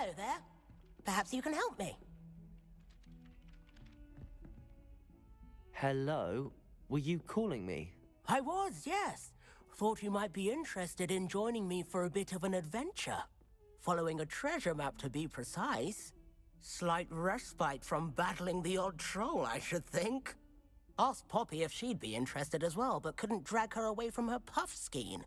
Hello there. Perhaps you can help me. Hello? Were you calling me? I was, yes. Thought you might be interested in joining me for a bit of an adventure. Following a treasure map, to be precise. Slight respite from battling the odd troll, I should think. Asked Poppy if she'd be interested as well, but couldn't drag her away from her puff skein.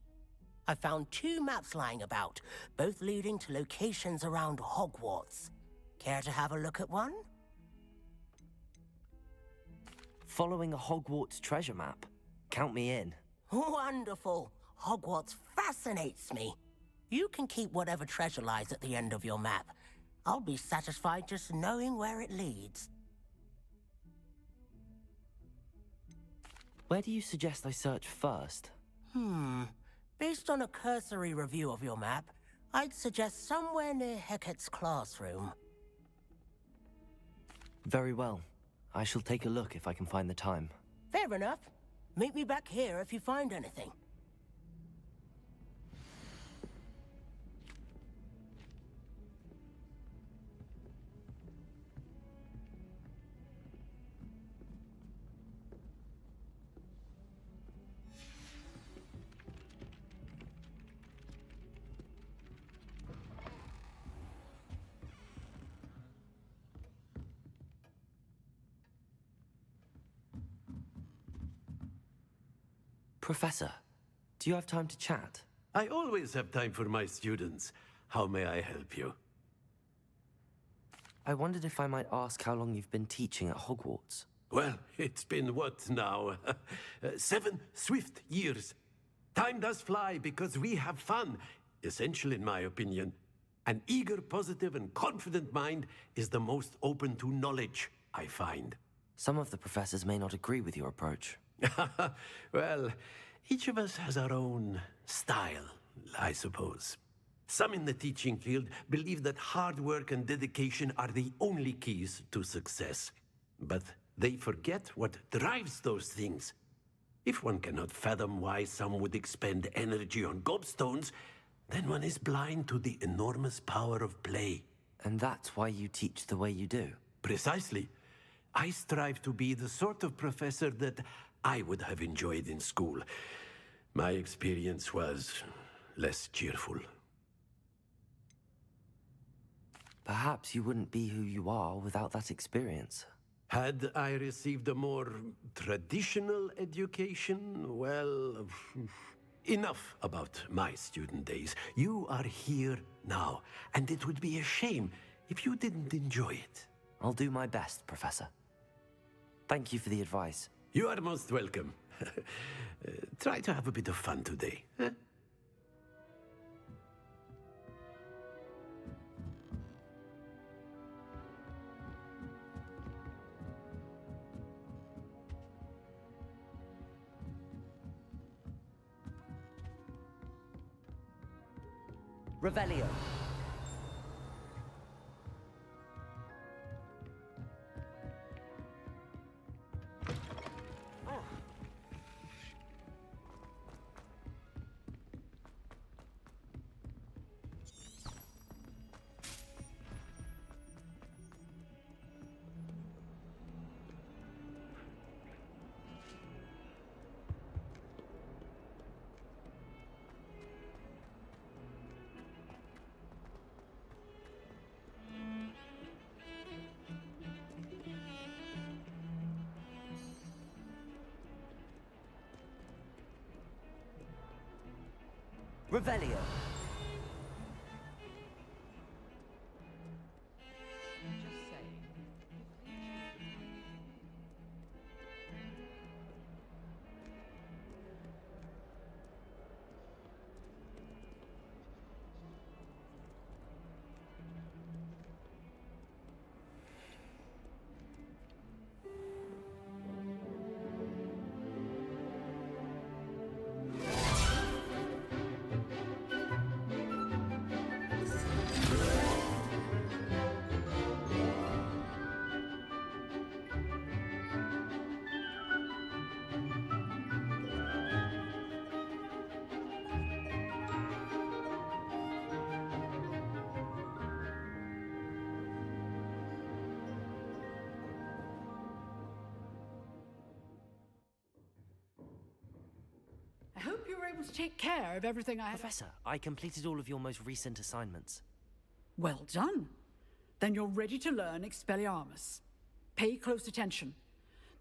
I found 2 maps lying about, both leading to locations around Hogwarts. Care to have a look at one? Following a Hogwarts treasure map? Count me in. Wonderful. Hogwarts fascinates me. You can keep whatever treasure lies at the end of your map. I'll be satisfied just knowing where it leads. Where do you suggest I search first? Based on a cursory review of your map, I'd suggest somewhere near Hecat's classroom. Very well. I shall take a look if I can find the time. Fair enough. Meet me back here if you find anything. Professor, do you have time to chat? I always have time for my students. How may I help you? I wondered if I might ask how long you've been teaching at Hogwarts. Well, it's been what now? 7 swift years. Time does fly because we have fun. Essential in my opinion. An eager, positive, and confident mind is the most open to knowledge, I find. Some of the professors may not agree with your approach. Well, each of us has our own style, I suppose. Some in the teaching field believe that hard work and dedication are the only keys to success. But they forget what drives those things. If one cannot fathom why some would expend energy on gobstones, then one is blind to the enormous power of play. And that's why you teach the way you do? Precisely. I strive to be the sort of professor that I would have enjoyed in school. My experience was less cheerful. Perhaps you wouldn't be who you are without that experience. Had I received a more traditional education, well, enough about my student days. You are here now, and it would be a shame if you didn't enjoy it. I'll do my best, Professor. Thank you for the advice. You are most welcome. Try to have a bit of fun today. Huh? Revelio. Revelio. I hope you were able to take care of everything I had. Professor, I completed all of your most recent assignments. Well done. Then you're ready to learn Expelliarmus. Pay close attention.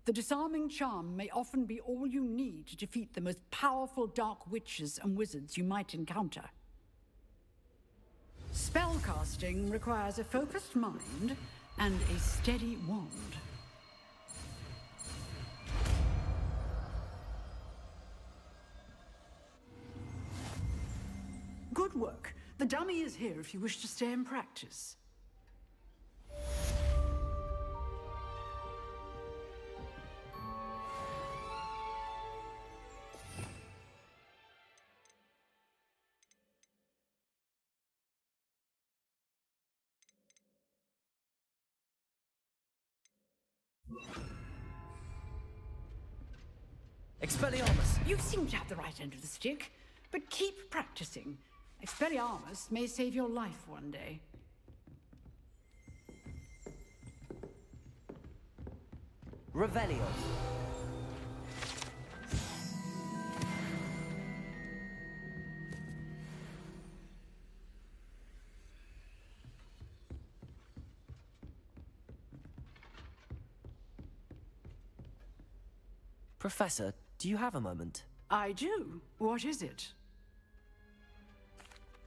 The disarming charm may often be all you need to defeat the most powerful dark witches and wizards you might encounter. Spellcasting requires a focused mind and a steady wand. Good work. The dummy is here if you wish to stay and practice. Expelliarmus! You seem to have the right end of the stick, but keep practicing. Expelliarmus may save your life one day. Revelio. Professor, do you have a moment? I do. What is it?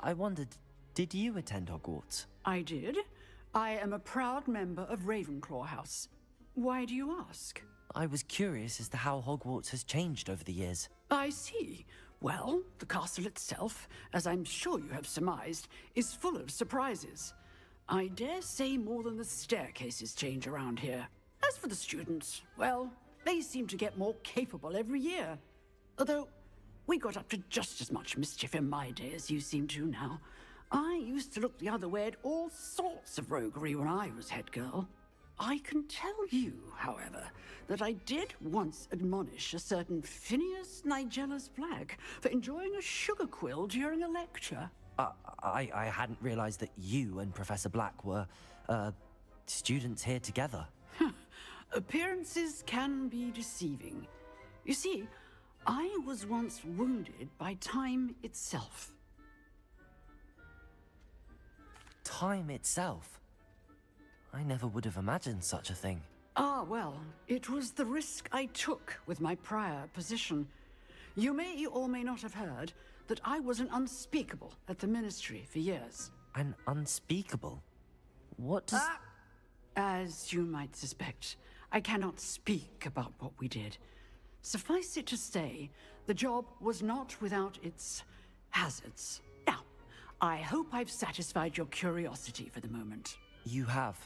I wondered, did you attend Hogwarts? I did. I am a proud member of Ravenclaw House. Why do you ask? I was curious as to how Hogwarts has changed over the years. I see. Well, the castle itself, as I'm sure you have surmised, is full of surprises. I dare say more than the staircases change around here. As for the students, well, they seem to get more capable every year. Although, we got up to just as much mischief in my day as you seem to now. I used to look the other way at all sorts of roguery when I was head girl. I can tell you, however, that I did once admonish a certain Phineas Nigella's Black for enjoying a sugar quill during a lecture. I hadn't realized that you and Professor Black were, students here together. Appearances can be deceiving. You see, I was once wounded by time itself. Time itself? I never would have imagined such a thing. Ah, well, it was the risk I took with my prior position. You may or may not have heard that I was an unspeakable at the Ministry for years. An unspeakable? What does... As you might suspect, I cannot speak about what we did. Suffice it to say, the job was not without its hazards. Now, I hope I've satisfied your curiosity for the moment. You have.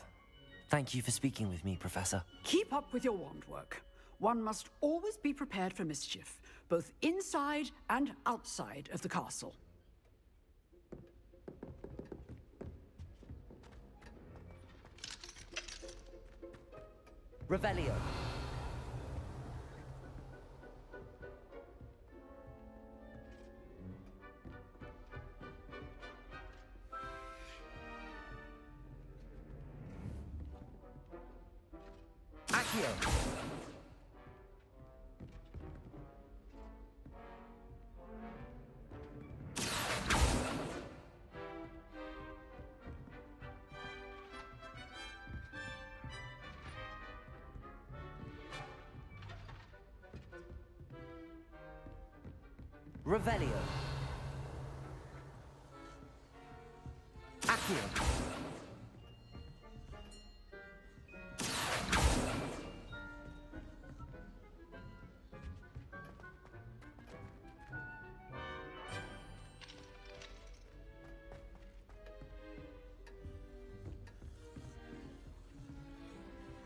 Thank you for speaking with me, Professor. Keep up with your wand work. One must always be prepared for mischief, both inside and outside of the castle. Revelio. Accio. Revelio. Accio.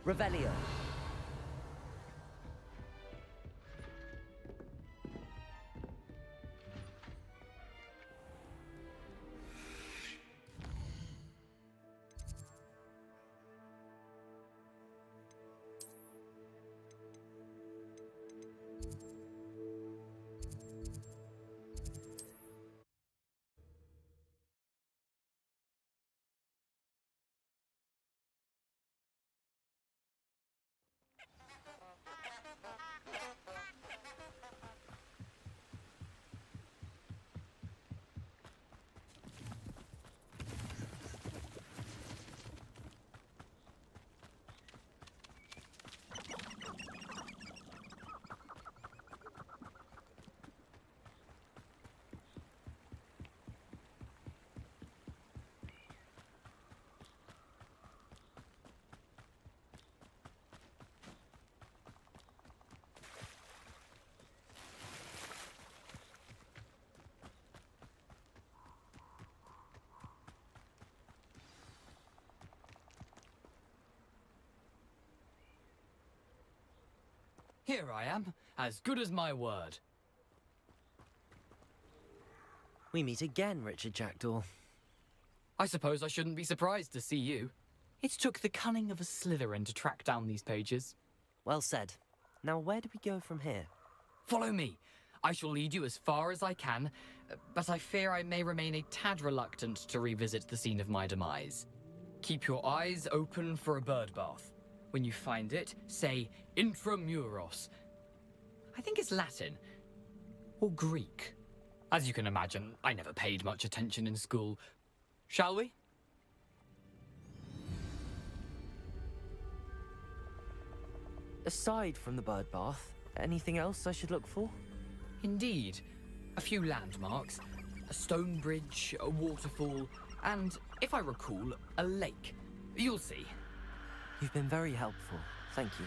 Revelio. Here I am, as good as my word. We meet again, Richard Jackdaw. I suppose I shouldn't be surprised to see you. It took the cunning of a Slytherin to track down these pages. Well said. Now where do we go from here? Follow me. I shall lead you as far as I can, but I fear I may remain a tad reluctant to revisit the scene of my demise. Keep your eyes open for a bird bath. When you find it, say intramuros. I think it's Latin. Or Greek. As you can imagine, I never paid much attention in school. Shall we? Aside from the bird bath, anything else I should look for? Indeed. A few landmarks. A stone bridge, a waterfall, and, if I recall, a lake. You'll see. You've been very helpful. Thank you.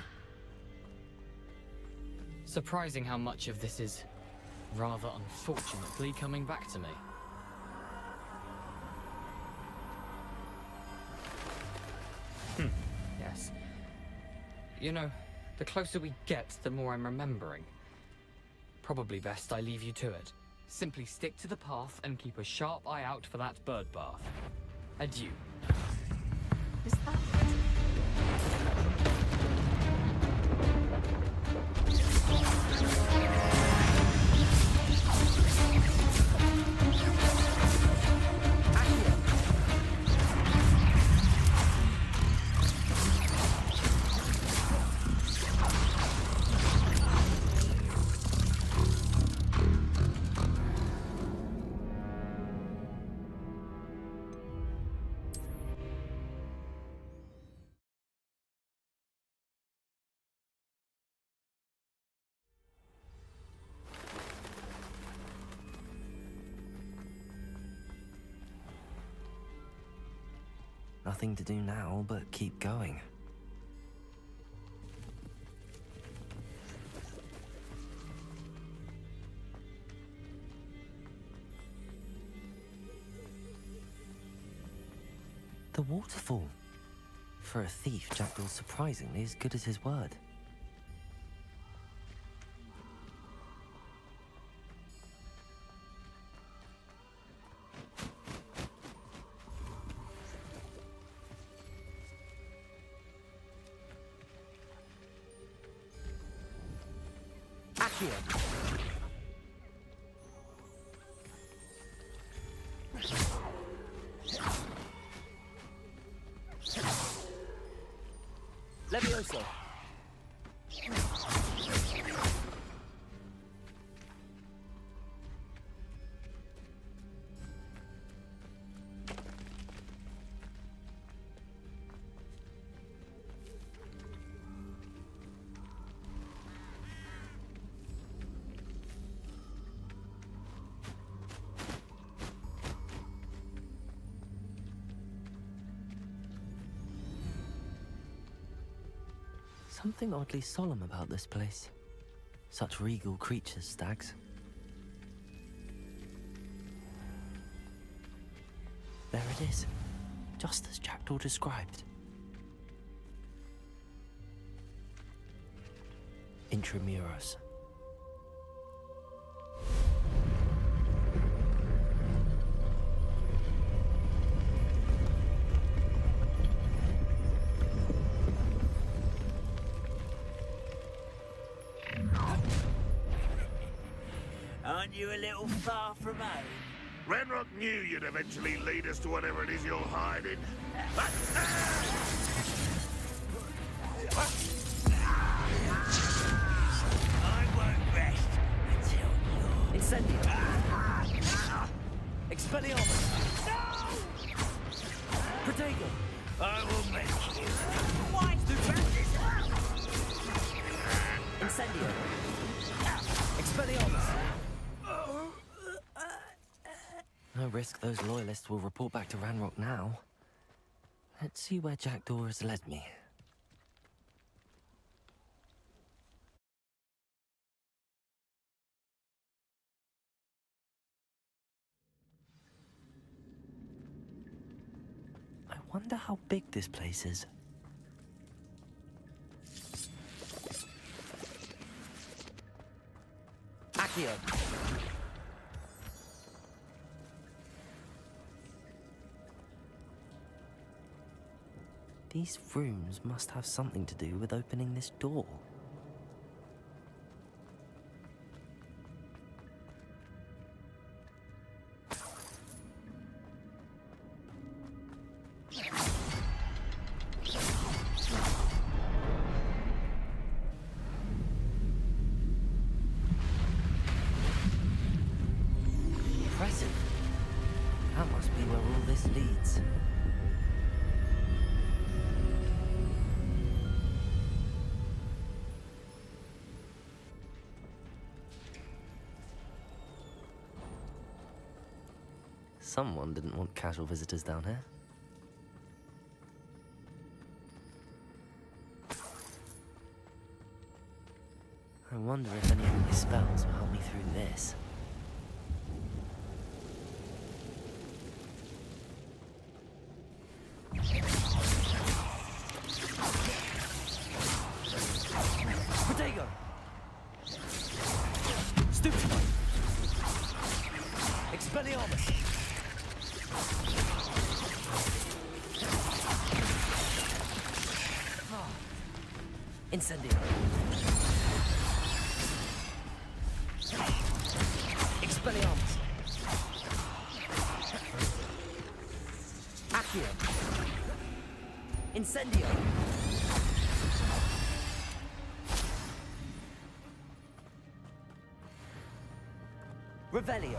Surprising how much of this is, rather unfortunately, coming back to me. Yes. You know, the closer we get, the more I'm remembering. Probably best I leave you to it. Simply stick to the path and keep a sharp eye out for that bird bath. Adieu. Is that it? Nothing to do now but keep going. The waterfall. For a thief, Jackdaw's surprisingly as good as his word. Levioso. Something oddly solemn about this place. Such regal creatures, stags. There it is, just as Jackdaw described. Intramuros. Aren't you a little far from home? Ranrock knew you'd eventually lead us to whatever it is you're hiding. I won't rest until you're... Incendio! Expelliarmus! Protego! I will make you twice the practice. Incendio! Expelliarmus! No risk those loyalists will report back to Ranrock now. Let's see where Jackdaw has led me. I wonder how big this place is. Accio. These rooms must have something to do with opening this door. Impressive. That must be where all this leads. Someone didn't want casual visitors down here. I wonder if any of my spells will help me through this. Potato! Stupid! Expelliarmus! Incendio. Expelliarmus. Accio. Incendio. Revelio.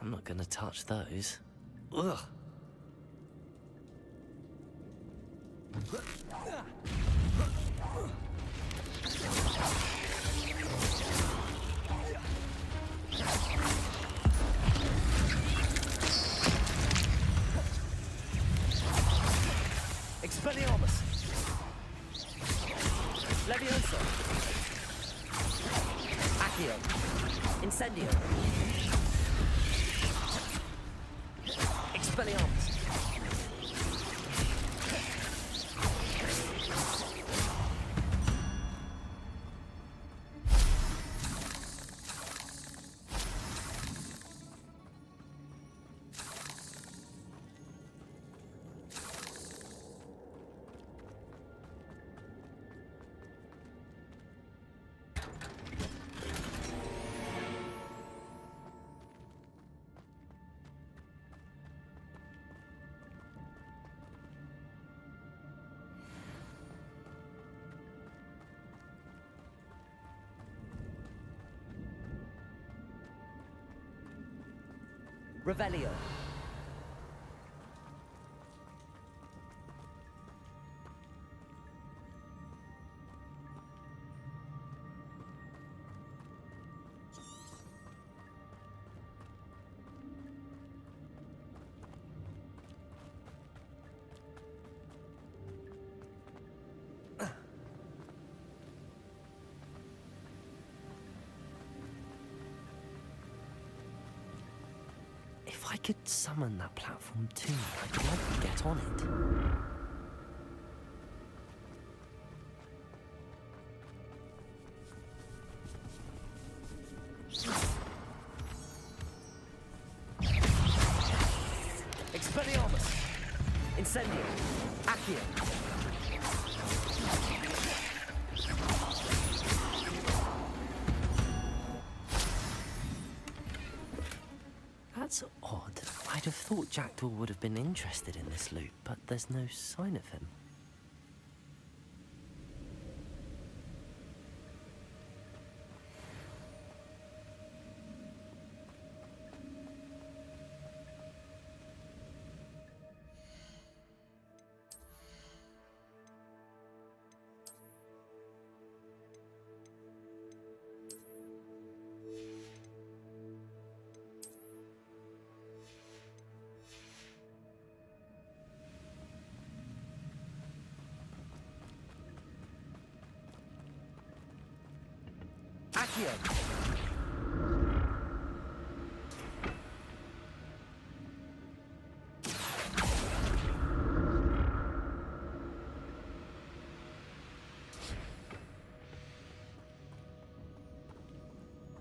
I'm not gonna touch those. Ugh. Expelliarmus. Leviosa. Accio. Incendio. Expelliarmus. Revelio. If I could summon that platform too, I'd like to get on it. Expelliarmus! Incendio! Accio! That's odd. I'd have thought Jackdaw would have been interested in this loot, but there's no sign of him. Accio!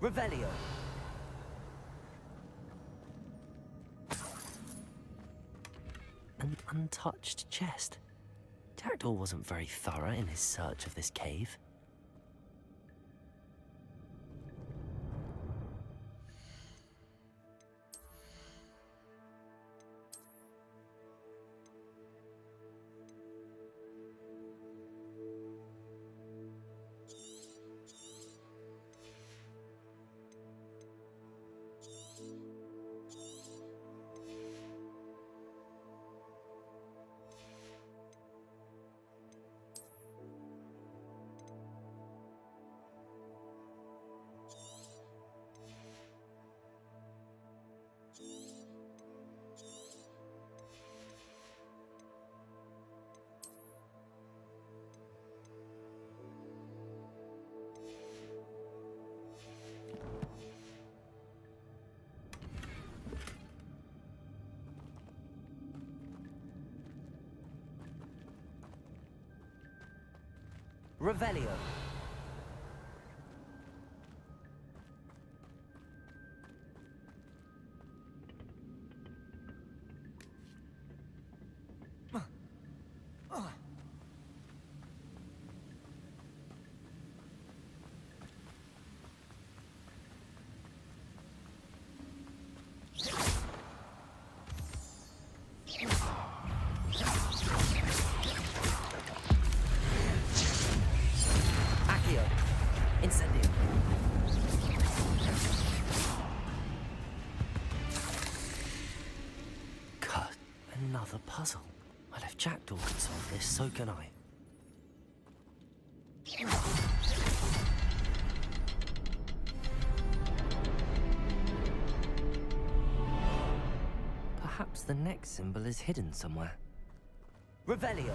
Revelio! An untouched chest. Jackdaw wasn't very thorough in his search of this cave. Revelio. Another puzzle. Well, if Jackdaw can solve this, so can I. Perhaps the next symbol is hidden somewhere. Revelio!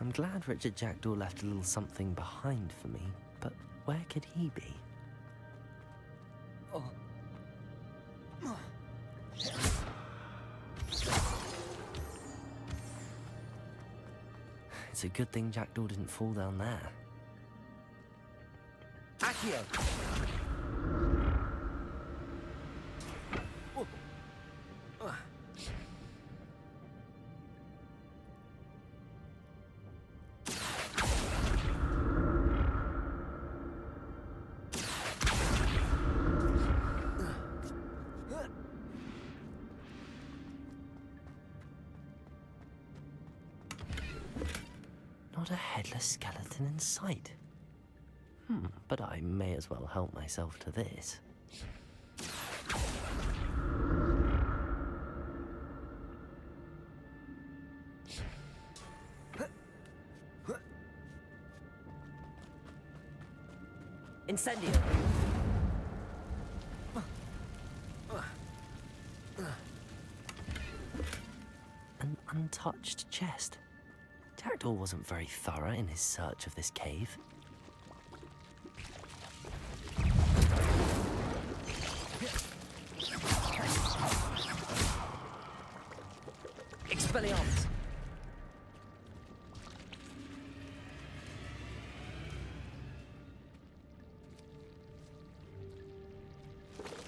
I'm glad Richard Jackdaw left a little something behind for me, but where could he be? It's a good thing Jackdaw didn't fall down there. Accio! Not a headless skeleton in sight. But I may as well help myself to this. Incendio! An untouched chest. Jackdaw wasn't very thorough in his search of this cave. Expelliarmus!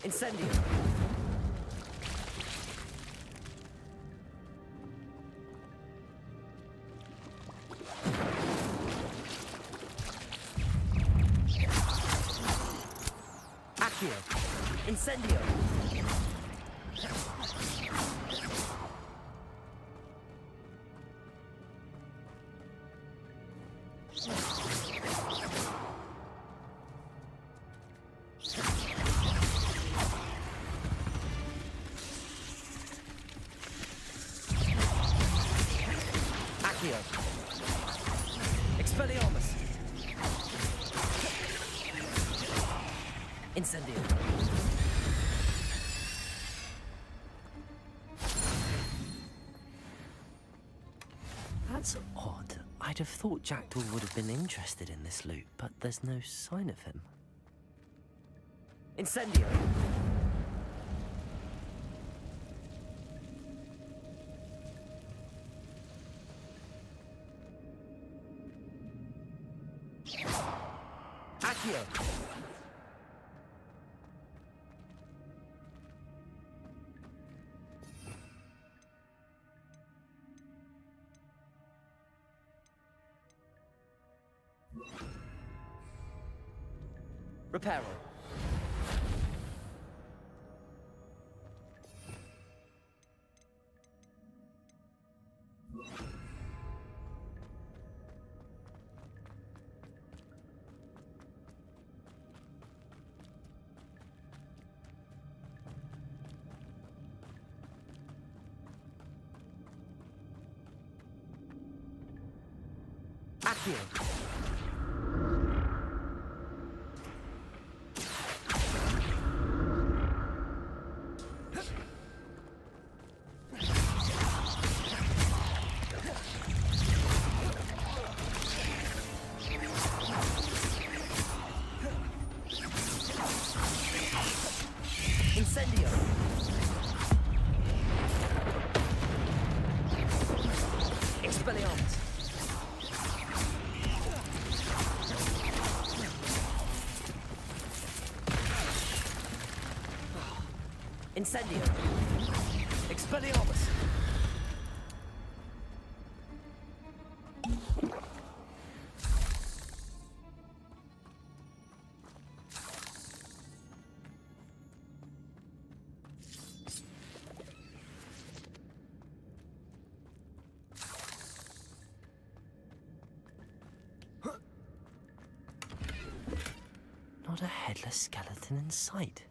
Incendio! Accio! Incendio! Accio! Expelliarmus! Incendio! That's odd. I'd have thought Jackdaw would have been interested in this loot, but there's no sign of him. Incendio! Accio! Reparo. Accio. Incendio! Expelliarmus! Incendio! Expelliarmus! Not a headless skeleton in sight.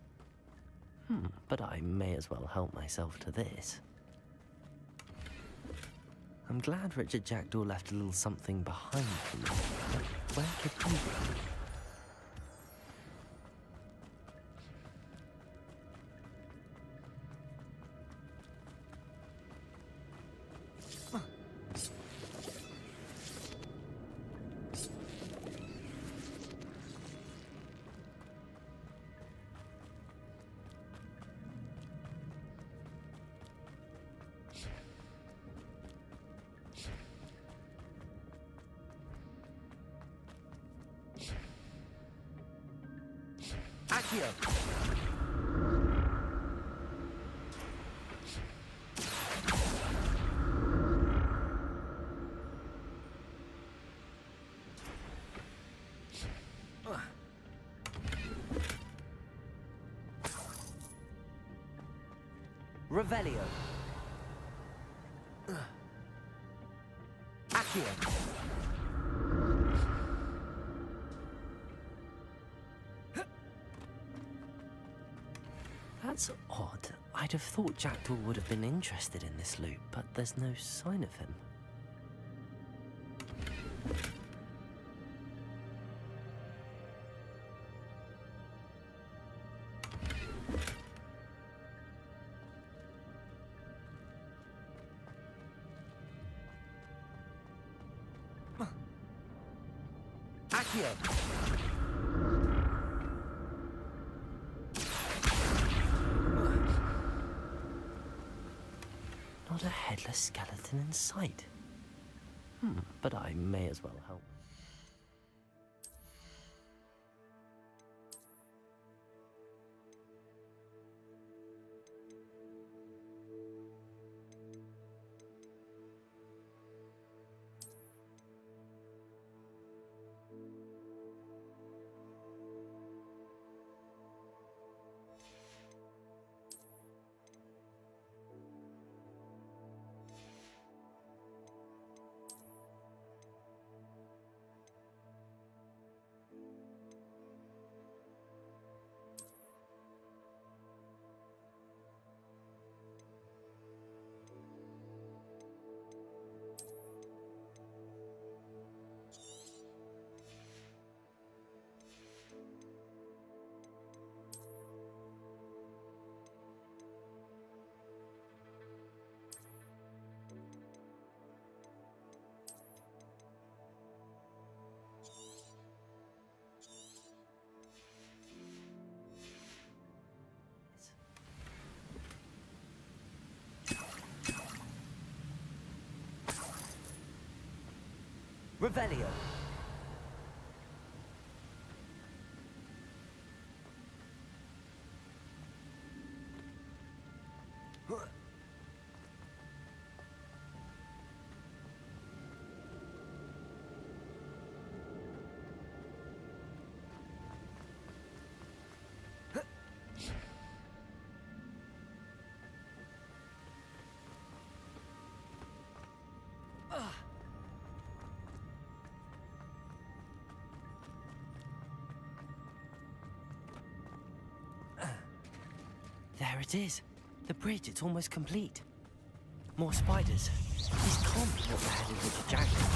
But I may as well help myself to this. I'm glad Richard Jackdaw left a little something behind for me, but where could he be? Accio! Revelio. Accio. That's odd. I'd have thought Jackdaw would have been interested in this loot, but there's no sign of him. Accio! Not a headless skeleton in sight. But I may as well help. Revelio. There it is. The bridge, it's almost complete. More spiders. These can't be what they're headed with the Jackdaw.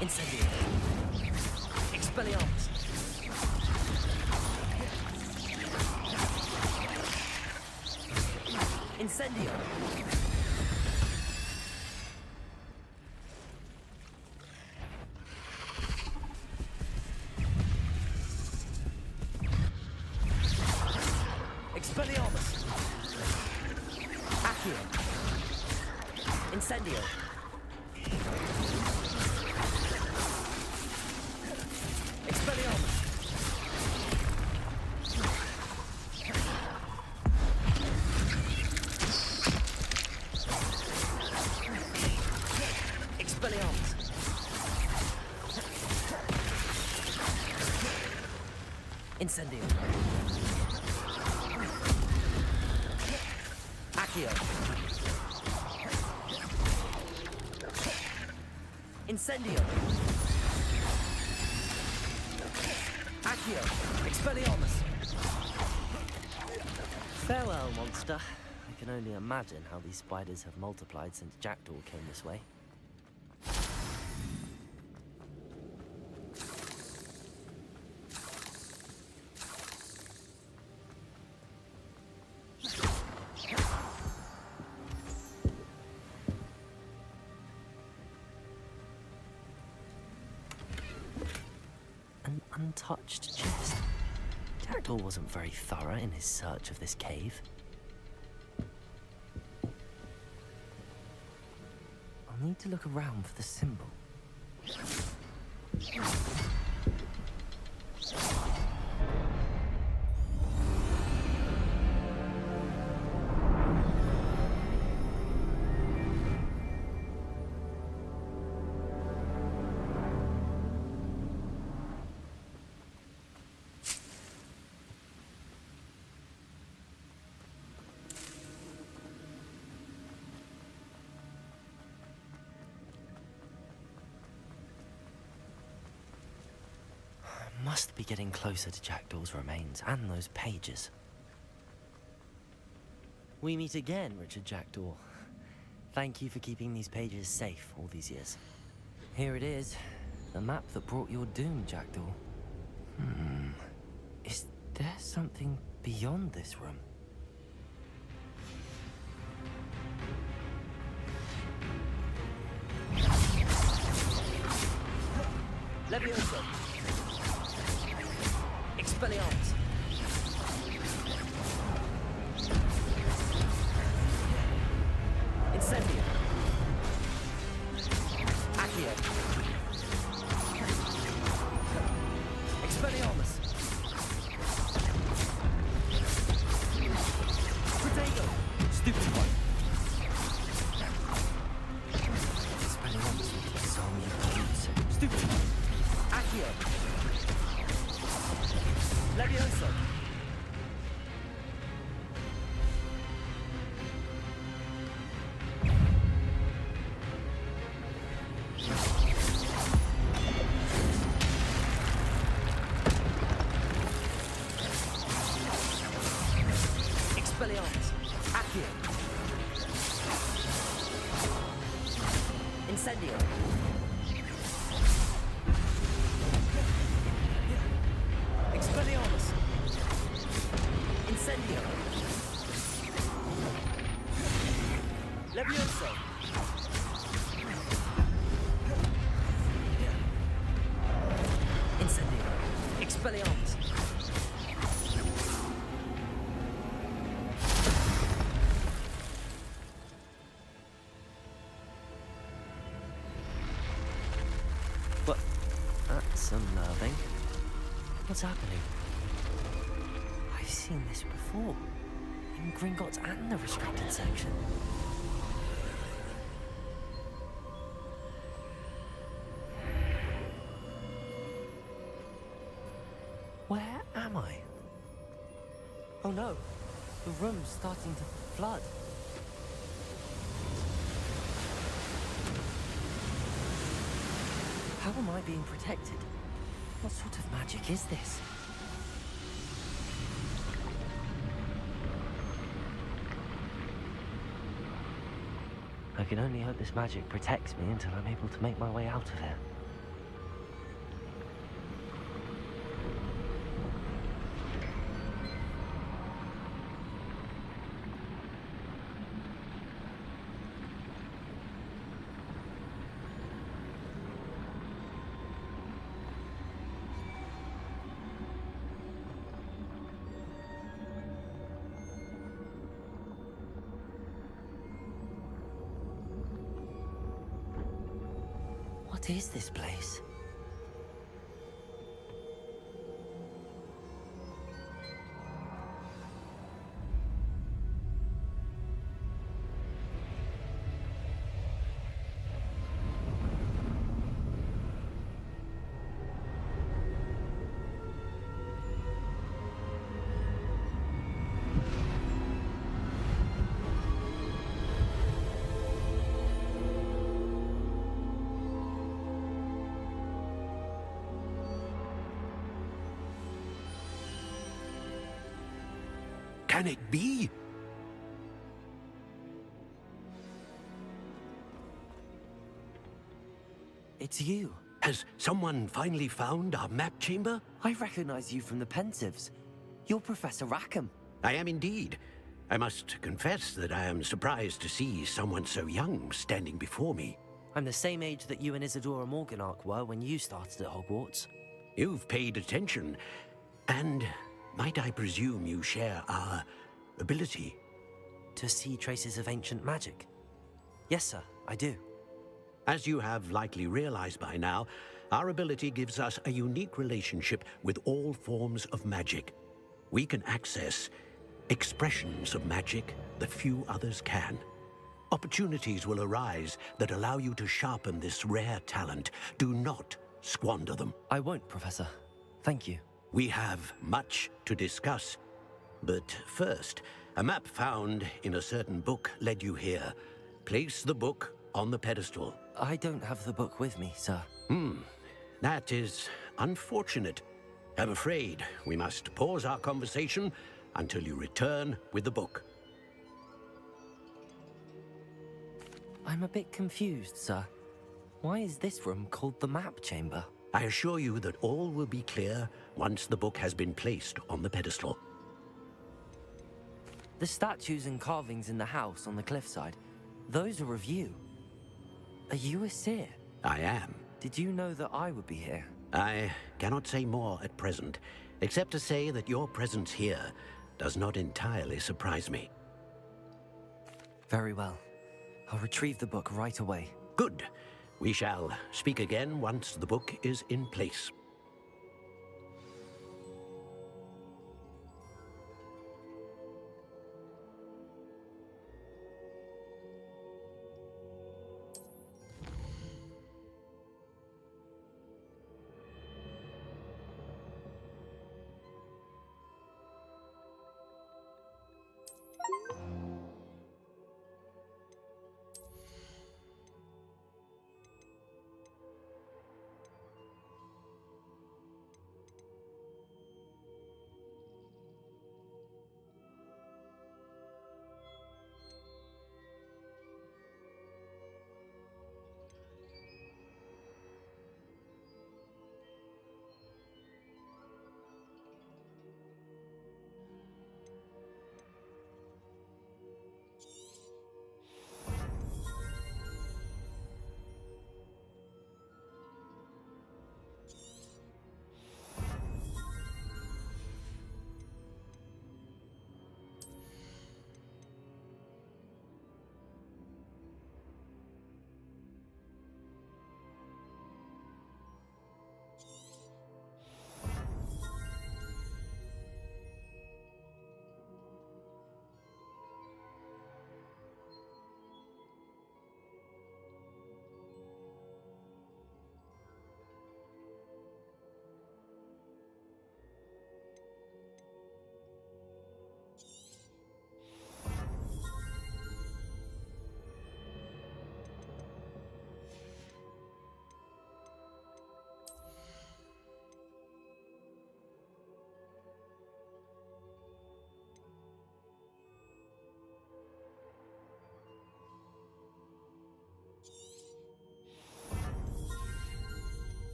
Incendio. Expelliarmus. Incendio. Expelliarmus. Accio. Incendio. Expelliarmus. Expelliarmus. Incendio. Accio. Incendio. Accio. Expelliarmus. Farewell, monster. I can only imagine how these spiders have multiplied since Jackdaw came this way. Untouched chest. Jackdaw wasn't very thorough in his search of this cave. need to look around for the symbol. Must be getting closer to Jackdaw's remains and those pages. We meet again, Richard Jackdaw. Thank you for keeping these pages safe all these years. Here it is, the map that brought your doom, Jackdaw. Is there something beyond this room? Levioso! Expelliarmus! Incendio! Accio! Expelliarmus! Protego! Stupid one! Expelliarmus with the zombie boots. Stupid one! Accio! Levioso! Expelliarmus! Accio! Incendio! Expelliarmus! Incendio! Levioso! Incendio! Expelliarmus! But that's unnerving. What's happening? I've seen this before. In Gringotts and the restricted section. Where am I? Oh no, the room's starting to flood. How am I being protected? What sort of magic is this? I can only hope this magic protects me until I'm able to make my way out of here. What is this place? Can it be? It's you. Has someone finally found our map chamber? I recognize you from the Pensives. You're Professor Rackham. I am indeed. I must confess that I am surprised to see someone so young standing before me. I'm the same age that you and Isadora Morganark were when you started at Hogwarts. You've paid attention, and might I presume you share our ability? To see traces of ancient magic? Yes, sir, I do. As you have likely realized by now, our ability gives us a unique relationship with all forms of magic. We can access expressions of magic that few others can. Opportunities will arise that allow you to sharpen this rare talent. Do not squander them. I won't, Professor. Thank you. We have much to discuss. But first, a map found in a certain book led you here. Place the book on the pedestal. I don't have the book with me, sir. That is unfortunate. I'm afraid we must pause our conversation until you return with the book. I'm a bit confused, sir. Why is this room called the map chamber? I assure you that all will be clear once the book has been placed on the pedestal. The statues and carvings in the house on the cliffside, those are of you. Are you a seer? I am. Did you know that I would be here? I cannot say more at present, except to say that your presence here does not entirely surprise me. Very well. I'll retrieve the book right away. Good. We shall speak again once the book is in place.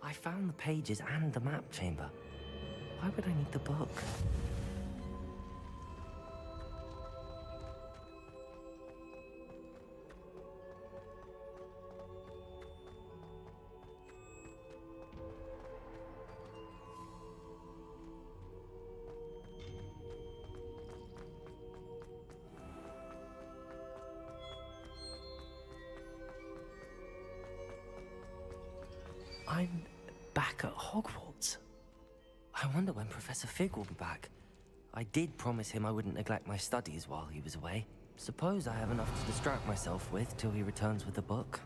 I found the pages and the map chamber. Why would I need the book? I'm back at Hogwarts. I wonder when Professor Fig will be back. I did promise him I wouldn't neglect my studies while he was away. Suppose I have enough to distract myself with till he returns with the book.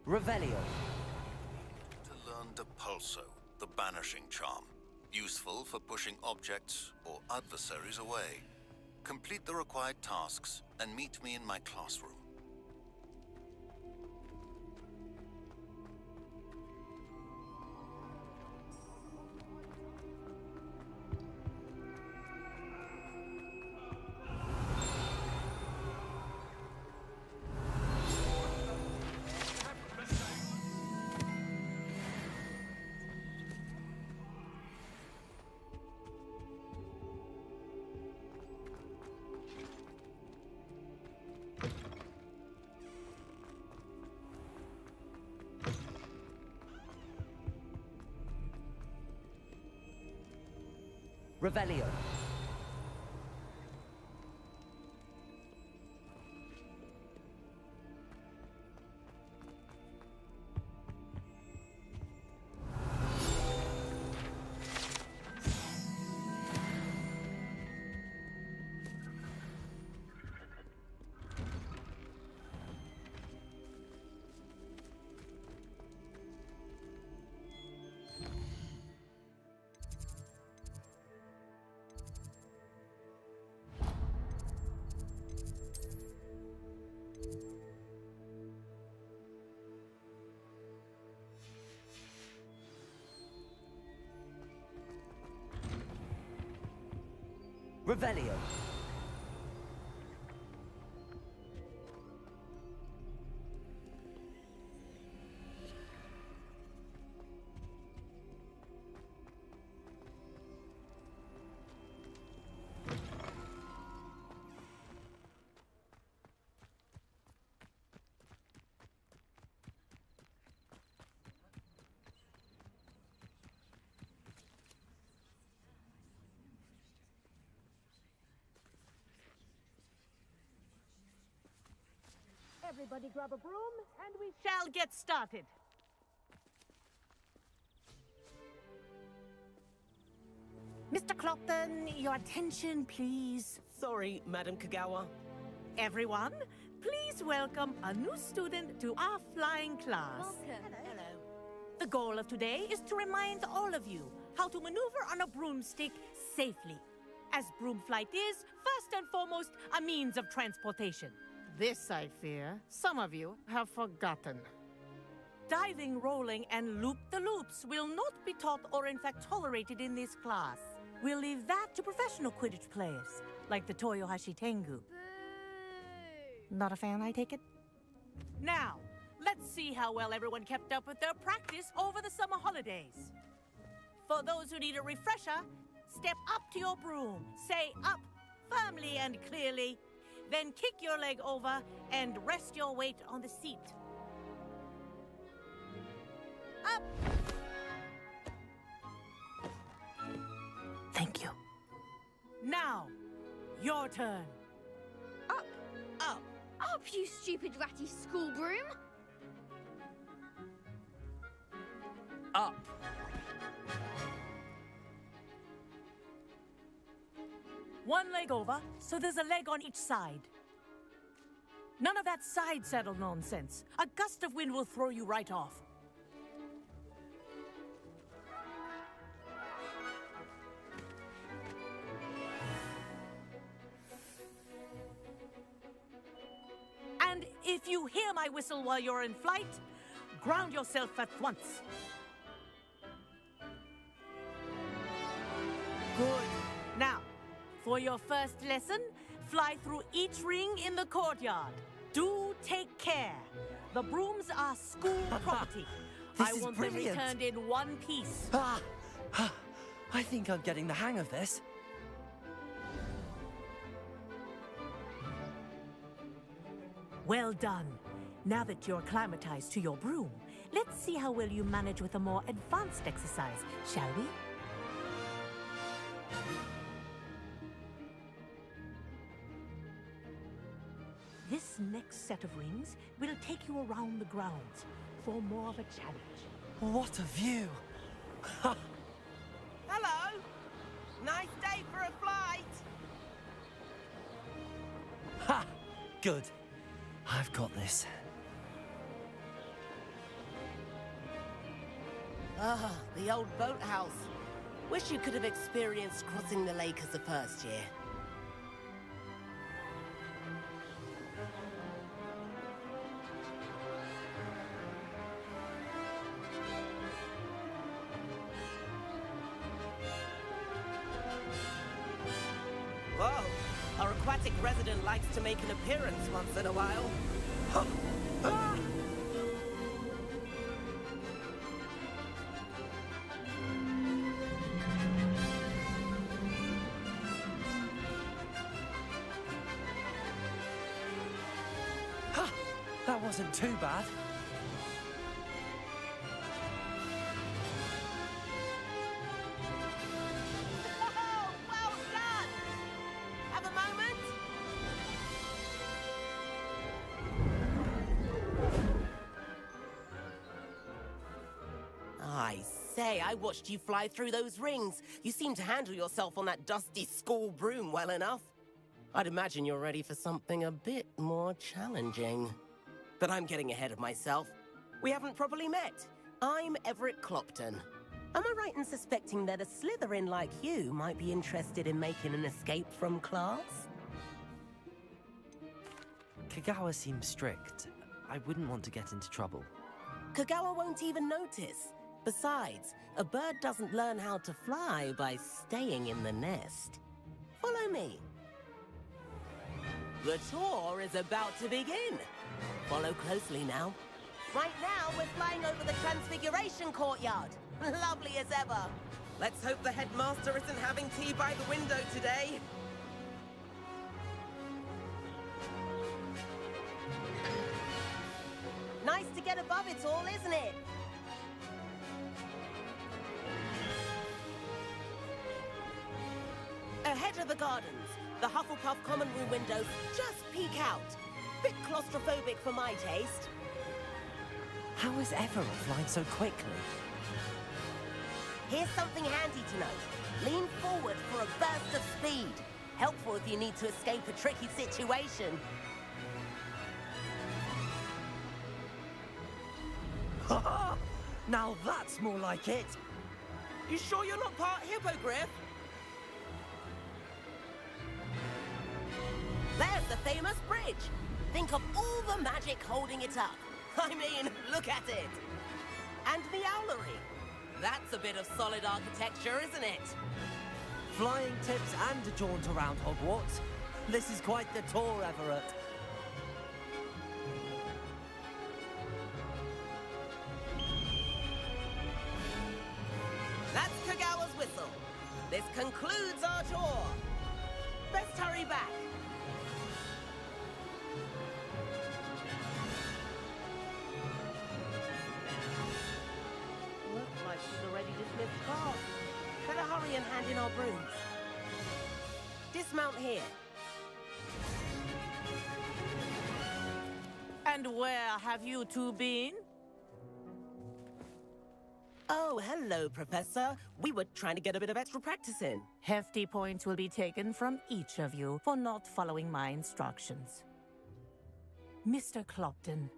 Revelio. To learn Depulso, the banishing charm. Useful for pushing objects or adversaries away. Complete the required tasks and meet me in my classroom. Revelio. Revelio. Everybody grab a broom, and we shall get started. Mr. Clopton, your attention, please. Sorry, Madam Kagawa. Everyone, please welcome a new student to our flying class. Hello. The goal of today is to remind all of you how to maneuver on a broomstick safely, as broom flight is, first and foremost, a means of transportation. This, I fear, some of you have forgotten. Diving, rolling, and loop-the-loops will not be taught or in fact tolerated in this class. We'll leave that to professional Quidditch players, like the Toyohashi Tengu. Not a fan, I take it? Now, let's see how well everyone kept up with their practice over the summer holidays. For those who need a refresher, step up to your broom, say up firmly and clearly, then kick your leg over and rest your weight on the seat. Up! Thank you. Now, your turn. Up. Up. Up, you stupid ratty school broom. Up. One leg over, so there's a leg on each side. None of that side saddle nonsense. A gust of wind will throw you right off. And if you hear my whistle while you're in flight, ground yourself at once. Good. Now, for your first lesson, Fly through each ring in the courtyard. Do take care. The brooms are school property. This I is want brilliant. them returned in one piece. I think I'm getting the hang of this. Well done. Now that you're acclimatized to your broom, let's see how well you manage with a more advanced exercise, shall we? This next set of rings will take you around the grounds for more of a challenge. What a view! Hello! Nice day for a flight! Ha! Good. I've got this. Ah, the old boathouse. Wish you could have experienced crossing the lake as a first year. Whoa! Our aquatic resident likes to make an appearance once in a while. Ah! Ha! That wasn't too bad. Whoa! Well done! Have a moment? I say, I watched you fly through those rings. You seem to handle yourself on that dusty school broom well enough. I'd imagine you're ready for something a bit more challenging. But I'm getting ahead of myself. We haven't properly met. I'm Everett Clopton. Am I right in suspecting that a Slytherin like you might be interested in making an escape from class? Kagawa seems strict. I wouldn't want to get into trouble. Kagawa won't even notice. Besides, a bird doesn't learn how to fly by staying in the nest. Follow me. The tour is about to begin. Follow closely now. Right now, we're flying over the Transfiguration Courtyard. Lovely as ever. Let's hope the headmaster isn't having tea by the window today. Nice to get above it all, isn't it? Ahead of the gardens, the Hufflepuff common room windows just peek out. Bit claustrophobic for my taste. How is Everett flying so quickly? Here's something handy to know. Lean forward for a burst of speed. Helpful if you need to escape a tricky situation. Now that's more like it. You sure you're not part hippogriff? There's the famous bridge. Think of all the magic holding it up. I mean, look at it. And the owlery. That's a bit of solid architecture, isn't it? Flying tips and a jaunt around Hogwarts. This is quite the tour, Everett. That's Kagawa's whistle. This concludes our tour. Best hurry back. Looks like she's already dismissed class. Better hurry and hand in our brooms. Dismount here. And where have you two been? Oh, hello, Professor. We were trying to get a bit of extra practice in. Hefty points will be taken from each of you for not following my instructions. Mr. Clopton,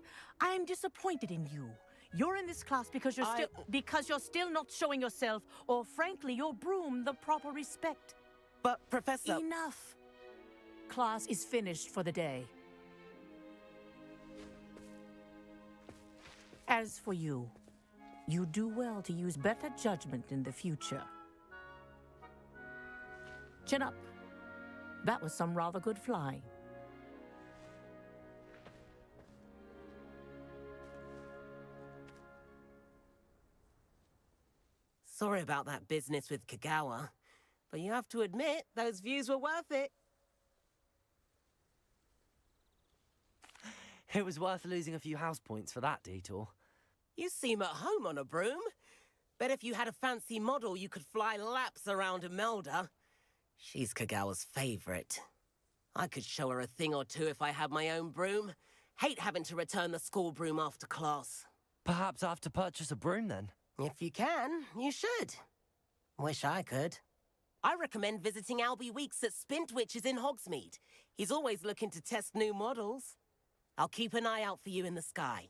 I am disappointed in you. You're in this class because you're still not showing yourself, or frankly, your broom the proper respect. But, Professor... Enough. Class is finished for the day. As for you, you do well to use better judgment in the future. Chin up. That was some rather good flying. Sorry about that business with Kagawa, but you have to admit, those views were worth it. It was worth losing a few house points for that detour. You seem at home on a broom. Bet if you had a fancy model, you could fly laps around Imelda. She's Kagawa's favorite. I could show her a thing or two if I had my own broom. Hate having to return the school broom after class. Perhaps I have to purchase a broom then. If you can, you should. Wish I could. I recommend visiting Albie Weeks at Spintwitches in Hogsmeade. He's always looking to test new models. I'll keep an eye out for you in the sky.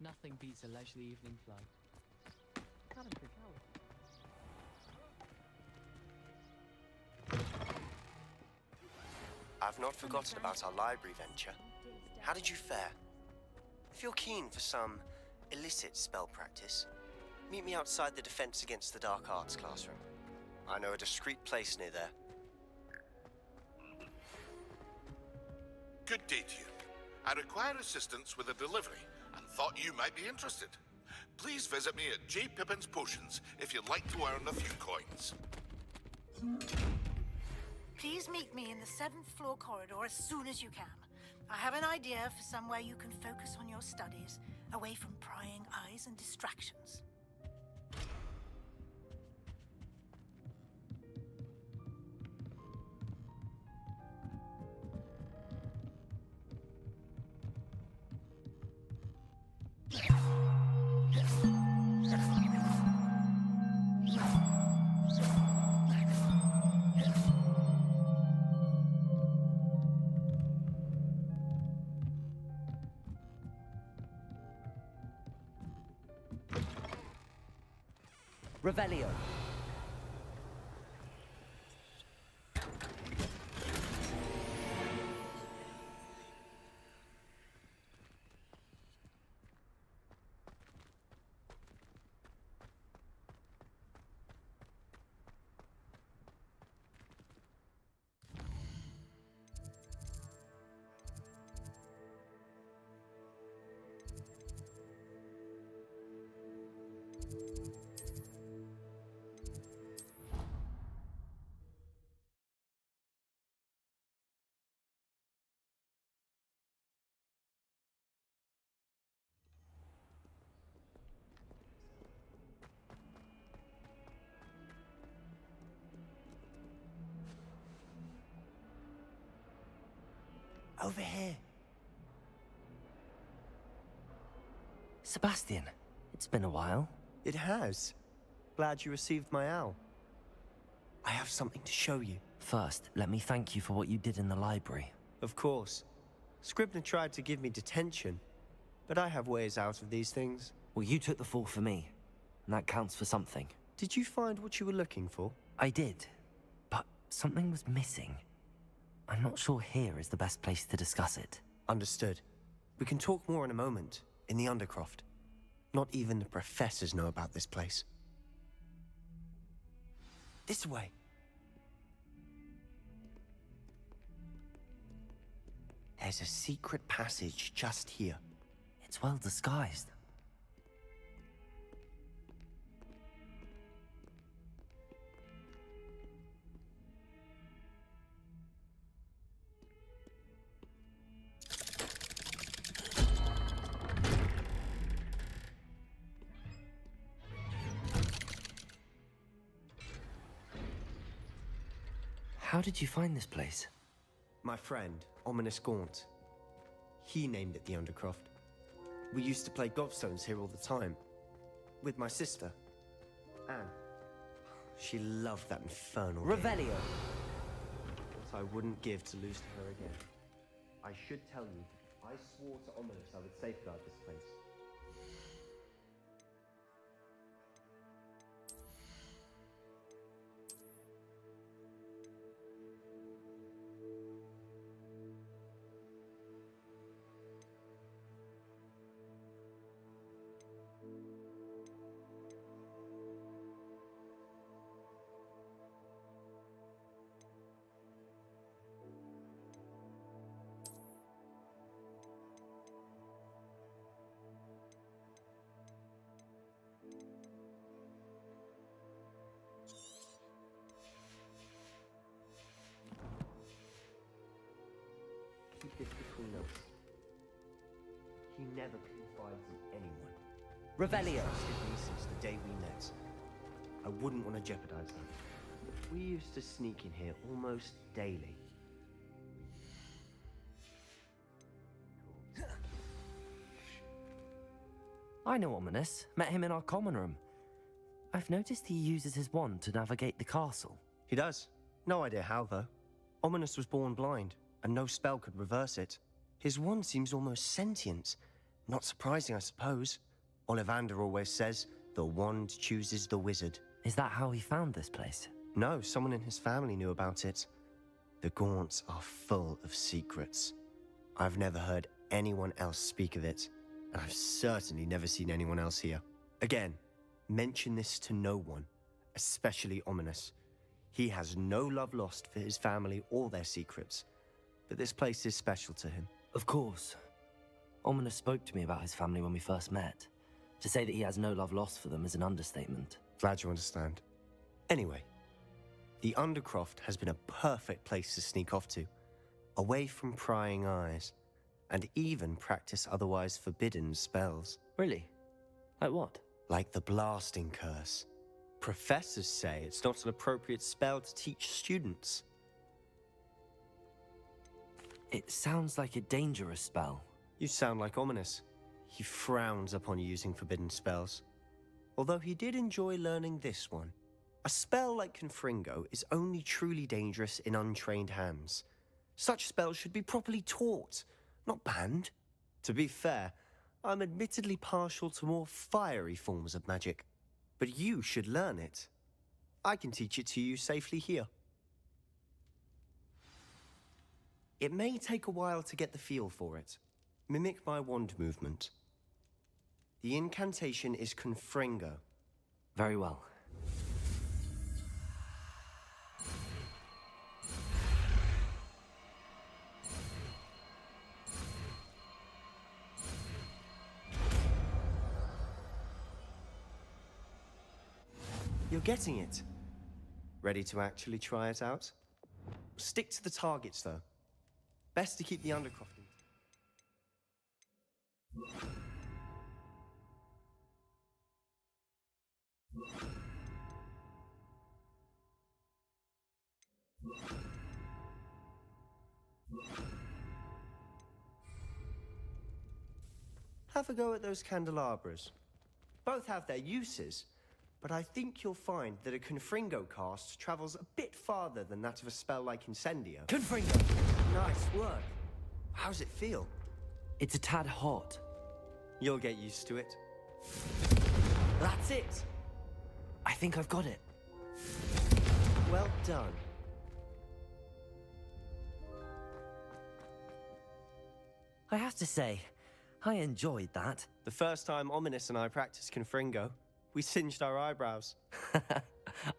Nothing beats a leisurely evening flight. I've not forgotten about our library venture. How did you fare? If you're keen for some illicit spell practice, meet me outside the Defense Against the Dark Arts classroom. I know a discreet place near there. Good day to you. I require assistance with a delivery and thought you might be interested. Please visit me at J. Pippin's Potions if you'd like to earn a few coins. Please meet me in the 7th floor corridor as soon as you can. I have an idea for somewhere you can focus on your studies, away from prying eyes and distractions. Revelio. Over here. Sebastian, it's been a while. It has. Glad you received my owl. I have something to show you. First, let me thank you for what you did in the library. Of course. Scribner tried to give me detention, but I have ways out of these things. Well, you took the fall for me, and that counts for something. Did you find what you were looking for? I did, but something was missing. I'm not sure here is the best place to discuss it. Understood. We can talk more in a moment, in the Undercroft. Not even the professors know about this place. This way. There's a secret passage just here. It's well disguised. How did you find this place? My friend, Ominous Gaunt. He named it the Undercroft. We used to play gobstones here all the time. With my sister, Anne. She loved that infernal game. Revelio. What I wouldn't give to lose to her again. I should tell you, I swore to Ominous I would safeguard this place. hardly anyone. Revelio. With me since the day we met. I wouldn't want to jeopardize that. We used to sneak in here almost daily. I know Ominous. Met him in our common room. I've noticed he uses his wand to navigate the castle. He does. No idea how, though. Ominous was born blind, and no spell could reverse it. His wand seems almost sentient. Not surprising, I suppose. Ollivander always says, the wand chooses the wizard. Is that how he found this place? No, someone in his family knew about it. The Gaunts are full of secrets. I've never heard anyone else speak of it, and I've certainly never seen anyone else here. Again, mention this to no one, especially Ominous. He has no love lost for his family or their secrets, but this place is special to him. Of course. Ominous spoke to me about his family when we first met. To say that he has no love lost for them is an understatement. Glad you understand. Anyway, the Undercroft has been a perfect place to sneak off to, away from prying eyes, and even practice otherwise forbidden spells. Really? Like what? Like the blasting curse. Professors say it's not an appropriate spell to teach students. It sounds like a dangerous spell. You sound like Ominous. He frowns upon using forbidden spells. Although he did enjoy learning this one. A spell like Confringo is only truly dangerous in untrained hands. Such spells should be properly taught, not banned. To be fair, I'm admittedly partial to more fiery forms of magic. But you should learn it. I can teach it to you safely here. It may take a while to get the feel for it. Mimic my wand movement. The incantation is Confringo. Very well. You're getting it. Ready to actually try it out? Stick to the targets, though. Best to keep the Undercroft in. Have a go at those candelabras. Both have their uses, but I think you'll find that a Confringo cast travels a bit farther than that of a spell like Incendio. Confringo! Nice work. How's it feel? It's a tad hot. You'll get used to it. That's it! I think I've got it. Well done. I have to say, I enjoyed that. The first time Ominous and I practiced Confringo, we singed our eyebrows.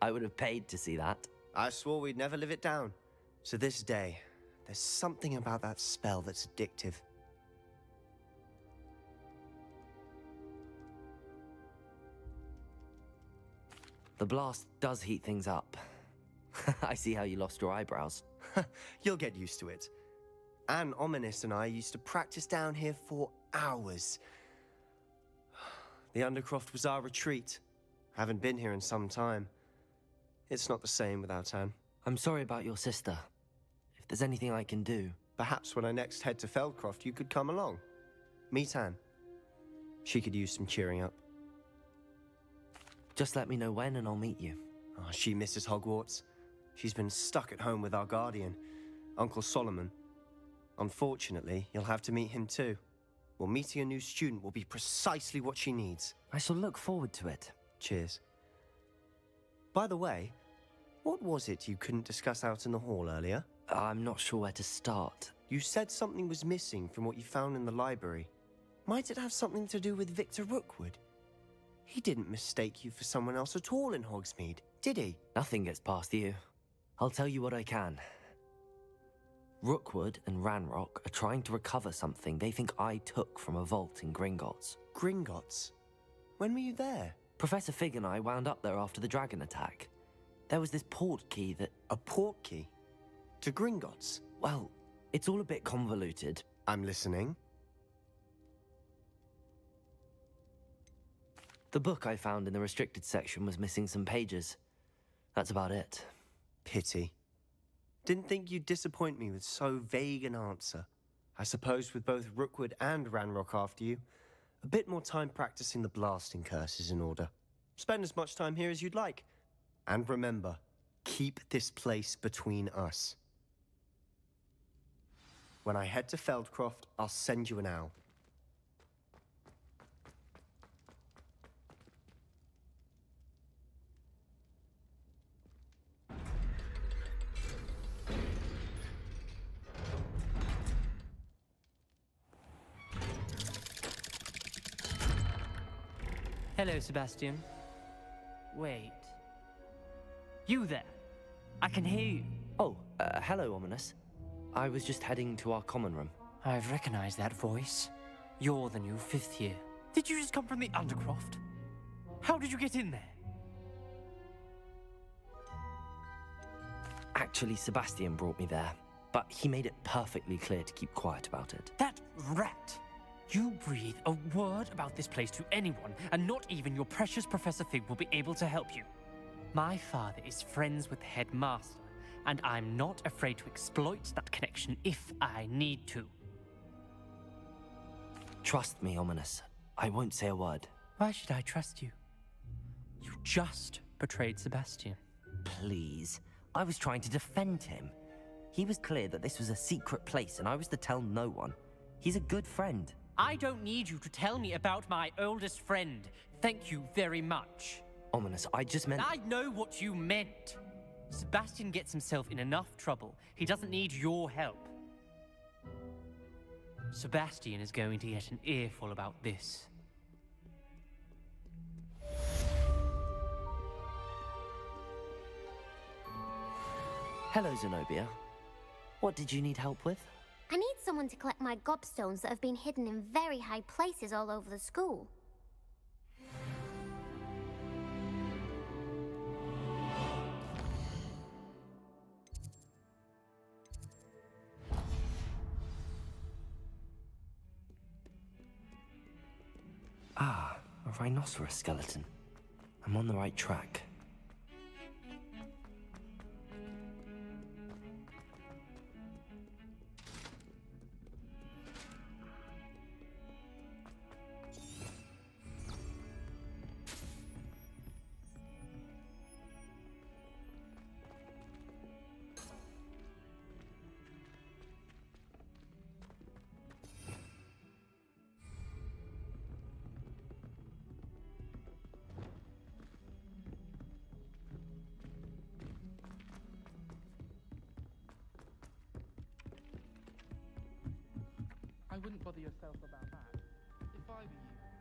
I would have paid to see that. I swore we'd never live it down. To this day, there's something about that spell that's addictive. The blast does heat things up. I see how you lost your eyebrows. You'll get used to it. Anne, Ominous, and I used to practice down here for hours. The Undercroft was our retreat. Haven't been here in some time. It's not the same without Anne. I'm sorry about your sister. If there's anything I can do... Perhaps when I next head to Feldcroft, you could come along. Meet Anne. She could use some cheering up. Just let me know when and I'll meet you. Oh, she misses Hogwarts. She's been stuck at home with our guardian, Uncle Solomon. Unfortunately, you'll have to meet him too. Well, meeting a new student will be precisely what she needs. I shall look forward to it. Cheers. By the way, what was it you couldn't discuss out in the hall earlier? I'm not sure where to start. You said something was missing from what you found in the library. Might it have something to do with Victor Rookwood? He didn't mistake you for someone else at all in Hogsmeade, did he? Nothing gets past you. I'll tell you what I can. Rookwood and Ranrock are trying to recover something they think I took from a vault in Gringotts. Gringotts? When were you there? Professor Fig and I wound up there after the dragon attack. There was this port key that... A port key? To Gringotts? Well, it's all a bit convoluted. I'm listening. The book I found in the restricted section was missing some pages. That's about it. Pity. Didn't think you'd disappoint me with so vague an answer. I suppose with both Rookwood and Ranrock after you, a bit more time practicing the blasting curse is in order. Spend as much time here as you'd like. And remember, keep this place between us. When I head to Feldcroft, I'll send you an owl. Hello, Sebastian. Wait. You there? I can hear you. Oh, hello, Ominous. I was just heading to our common room. I've recognized that voice. You're the new 5th year. Did you just come from the Undercroft? How did you get in there? Actually, Sebastian brought me there, but he made it perfectly clear to keep quiet about it. That rat! You breathe a word about this place to anyone, and not even your precious Professor Fig will be able to help you. My father is friends with the headmaster, and I'm not afraid to exploit that connection if I need to. Trust me, Ominous. I won't say a word. Why should I trust you? You just betrayed Sebastian. Please. I was trying to defend him. He was clear that this was a secret place, and I was to tell no one. He's a good friend. I don't need you to tell me about my oldest friend. Thank you very much. Ominous, I just meant... I know what you meant. Sebastian gets himself in enough trouble. He doesn't need your help. Sebastian is going to get an earful about this. Hello, Zenobia. What did you need help with? I need someone to collect my gobstones that have been hidden in very high places all over the school. Ah, a rhinoceros skeleton. I'm on the right track. I wouldn't bother yourself about that. If I were you,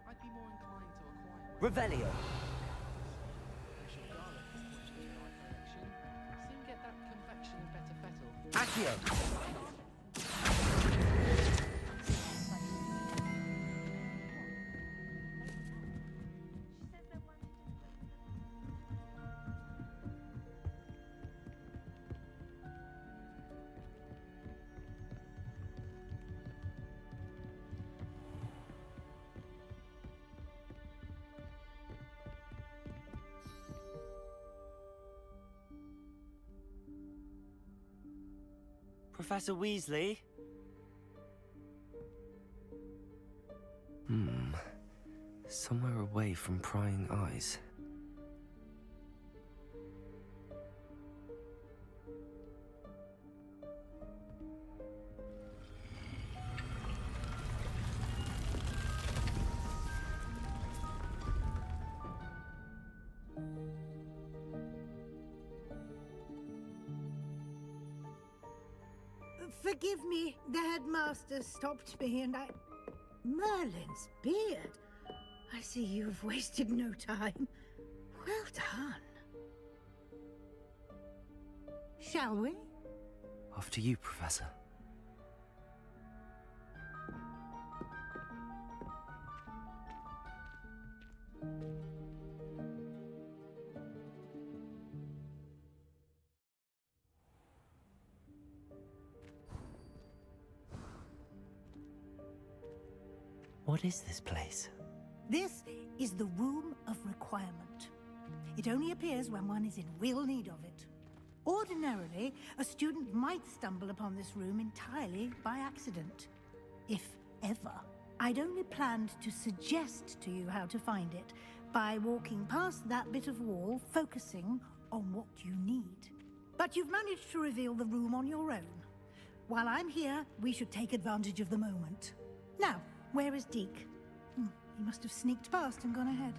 I'd be more inclined to acquire... Revelio! Soon get that confection of better fettle. Accio! Professor Weasley? Somewhere away from prying eyes. Forgive me, the headmaster stopped me and I... Merlin's beard. I see you've wasted no time. Well done. Shall we? After you, Professor. What is this place? This is the room of requirement. It only appears when one is in real need of it. Ordinarily, a student might stumble upon this room entirely by accident, if ever. I'd only planned to suggest to you how to find it by walking past that bit of wall, focusing on what you need. But you've managed to reveal the room on your own. While I'm here, we should take advantage of the moment. Now, where is Deke? He must have sneaked past and gone ahead.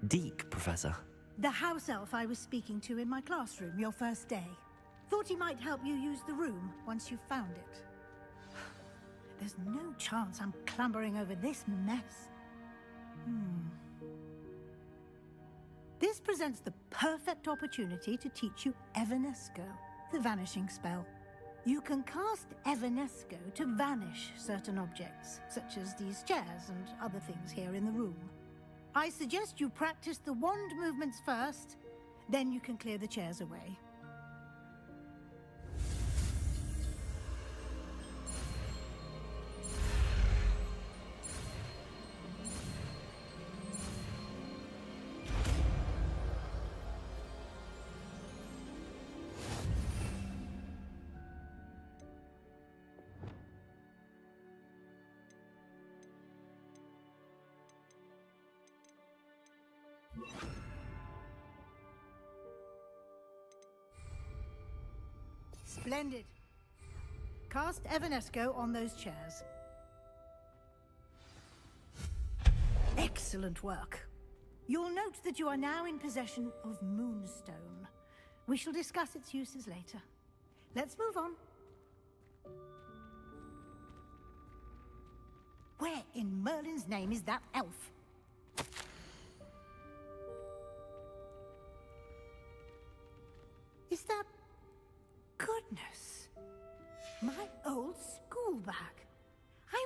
Deke, Professor. The house elf I was speaking to in my classroom your first day. Thought he might help you use the room once you've found it. There's no chance I'm clambering over this mess. This presents the perfect opportunity to teach you Evanesco, the vanishing spell. You can cast Evanesco to vanish certain objects, such as these chairs and other things here in the room. I suggest you practice the wand movements first, then you can clear the chairs away. Splendid. Cast Evanesco on those chairs. Excellent work. You'll note that you are now in possession of Moonstone. We shall discuss its uses later. Let's move on. Where in Merlin's name is that elf? Is that... Goodness. My old school bag. I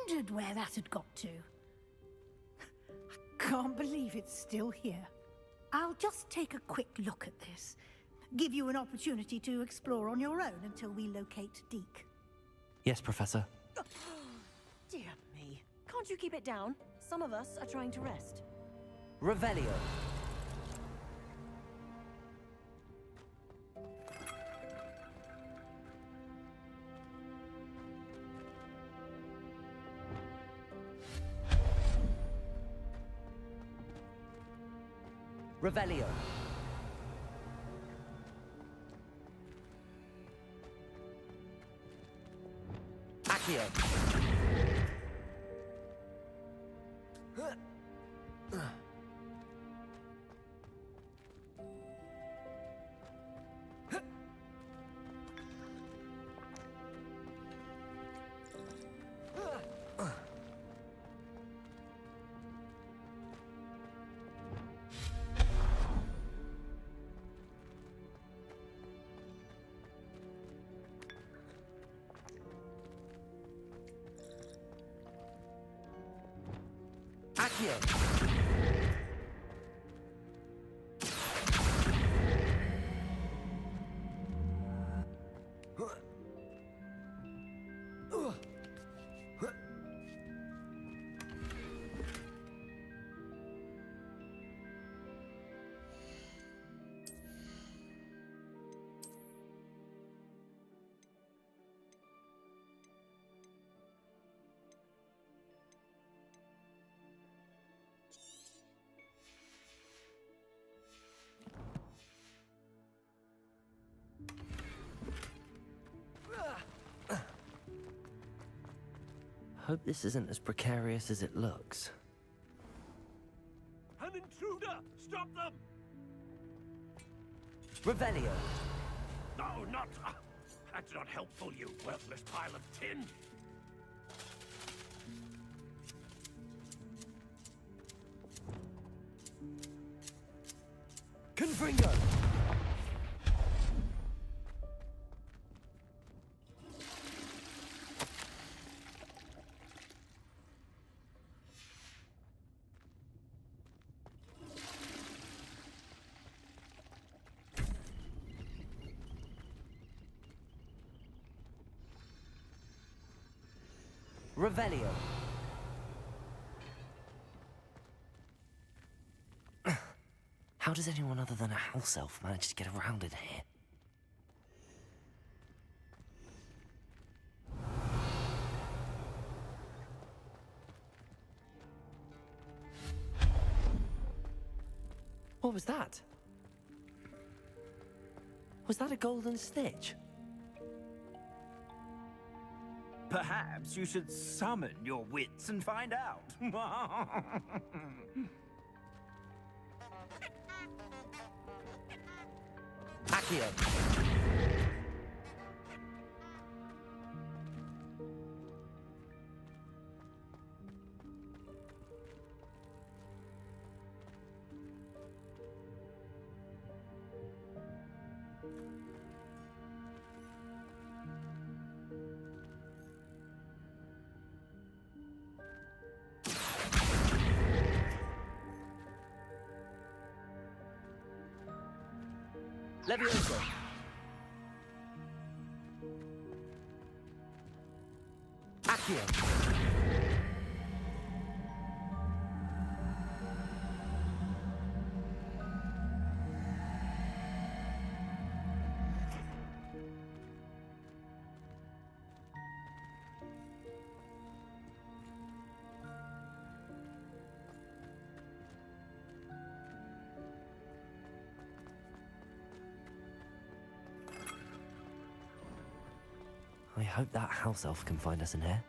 wondered where that had got to. I can't believe it's still here. I'll just take a quick look at this. Give you an opportunity to explore on your own until we locate Deke. Yes, Professor. Dear me. Can't you keep it down? Some of us are trying to rest. Revelio. Revelio. Accio. Hope this isn't as precarious as it looks. An intruder! Stop them! Revelio. No, not... that's not helpful, you worthless pile of tin! Confringo. Revelio. does anyone other than a house elf manage to get around in here? What was that? Was that a golden stitch? Perhaps you should summon your wits and find out. Accio. Levioso. Accio. I hope that house elf can find us in here.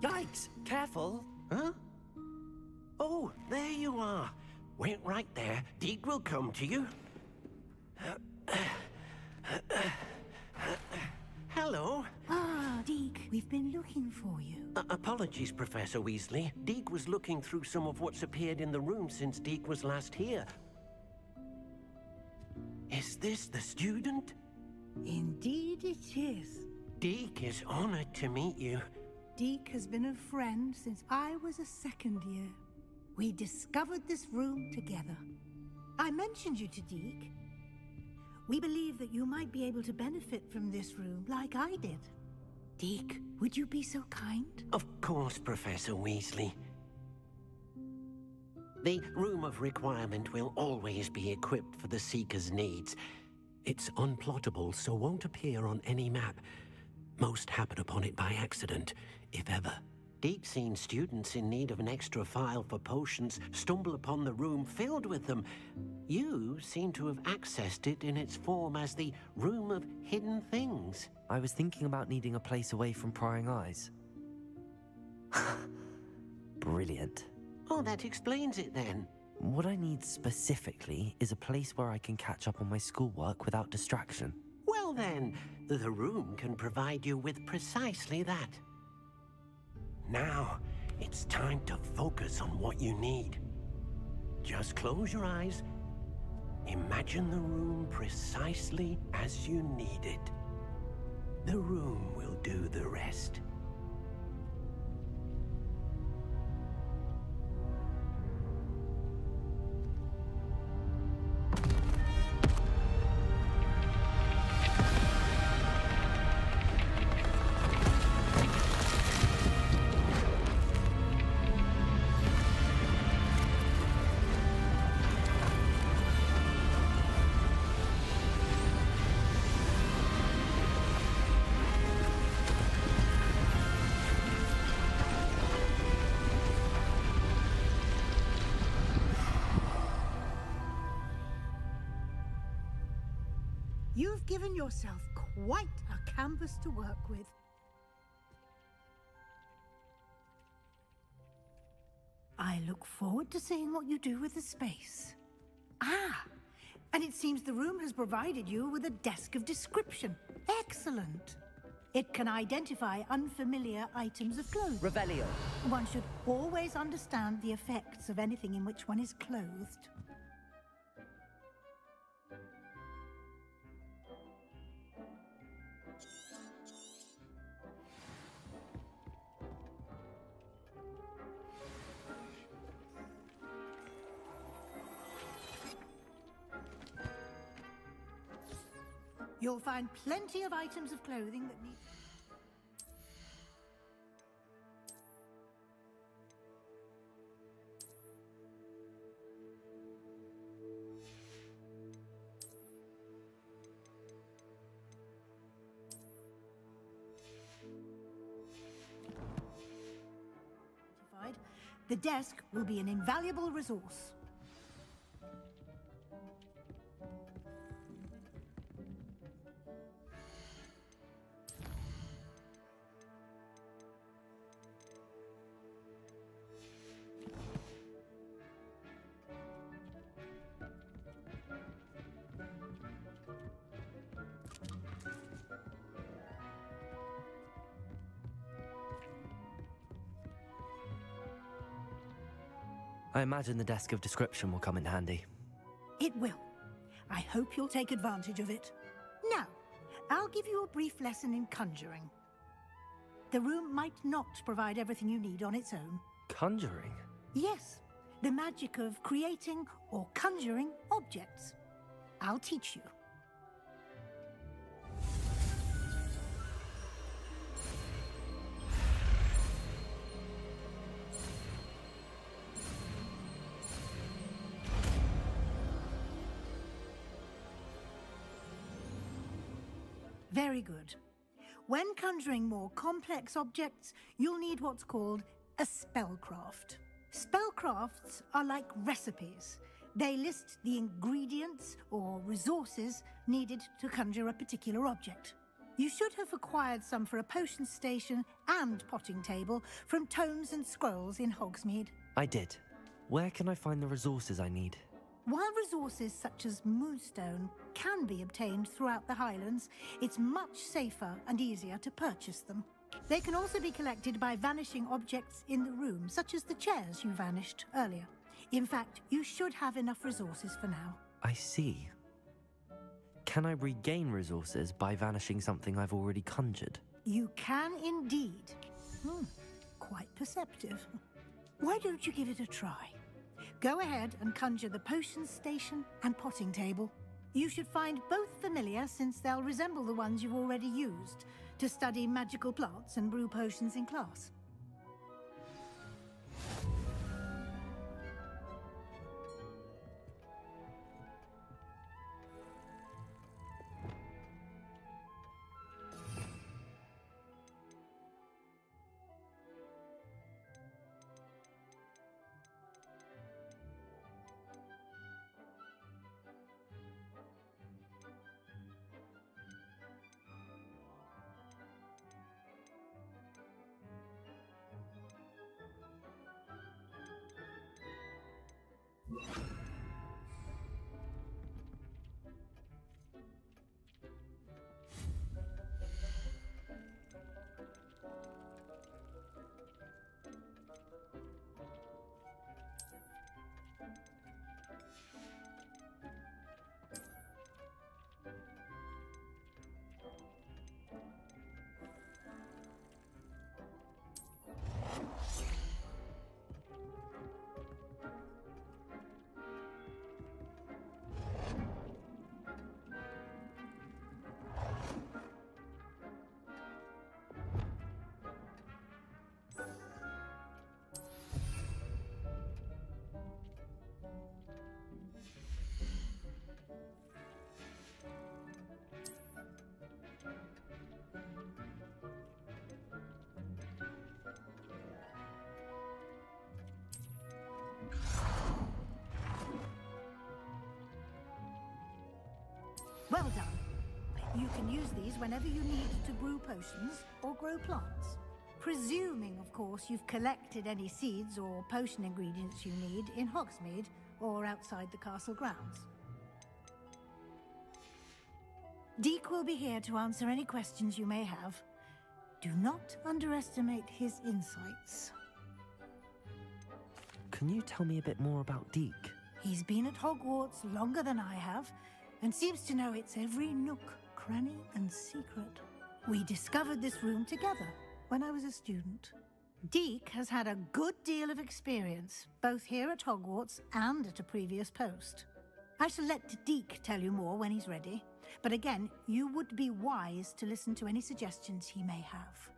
Yikes! Careful. Huh? Oh, there you are. Wait right there. Deke will come to you. Hello. Ah, Deke, we've been looking for you. Apologies, Professor Weasley. Deke was looking through some of what's appeared in the room since Deke was last here. Is this the student? Indeed it is. Deke is honored to meet you. Deke has been a friend since I was a second year. We discovered this room together. I mentioned you to Deke. We believe that you might be able to benefit from this room like I did. Deke, would you be so kind? Of course, Professor Weasley. The Room of Requirement will always be equipped for the Seeker's needs. It's unplottable, so won't appear on any map. Most happen upon it by accident, if ever. Deke's seen students in need of an extra file for potions stumble upon the room filled with them. You seem to have accessed it in its form as the Room of Hidden Things. I was thinking about needing a place away from prying eyes. Brilliant. Oh, that explains it then. What I need specifically is a place where I can catch up on my schoolwork without distraction. Well then, the room can provide you with precisely that. Now, it's time to focus on what you need. Just close your eyes. Imagine the room precisely as you need it. The room will do the rest. You've given yourself quite a canvas to work with. I look forward to seeing what you do with the space. Ah, and it seems the room has provided you with a desk of description. Excellent. It can identify unfamiliar items of clothing. Revelio. One should always understand the effects of anything in which one is clothed. You'll find plenty of items of clothing that need... The desk will be an invaluable resource. I imagine the desk of description will come in handy. It will. I hope you'll take advantage of it. Now, I'll give you a brief lesson in conjuring. The room might not provide everything you need on its own. Conjuring? Yes, the magic of creating or conjuring objects. I'll teach you. Very good. When conjuring more complex objects, you'll need what's called a spellcraft. Spellcrafts are like recipes. They list the ingredients or resources needed to conjure a particular object. You should have acquired some for a potion station and potting table from tomes and scrolls in Hogsmeade. I did. Where can I find the resources I need? While resources such as moonstone can be obtained throughout the Highlands, it's much safer and easier to purchase them. They can also be collected by vanishing objects in the room, such as the chairs you vanished earlier. In fact, you should have enough resources for now. I see. Can I regain resources by vanishing something I've already conjured? You can indeed. Quite perceptive. Why don't you give it a try? Go ahead and conjure the potion station and potting table. You should find both familiar, since they'll resemble the ones you've already used to study magical plants and brew potions in class. Well done. You can use these whenever you need to brew potions or grow plants. Presuming, of course, you've collected any seeds or potion ingredients you need in Hogsmeade or outside the castle grounds. Deek will be here to answer any questions you may have. Do not underestimate his insights. Can you tell me a bit more about Deek? He's been at Hogwarts longer than I have, and seems to know its every nook, cranny, and secret. We discovered this room together when I was a student. Deek has had a good deal of experience, both here at Hogwarts and at a previous post. I shall let Deke tell you more when he's ready. But again, you would be wise to listen to any suggestions he may have.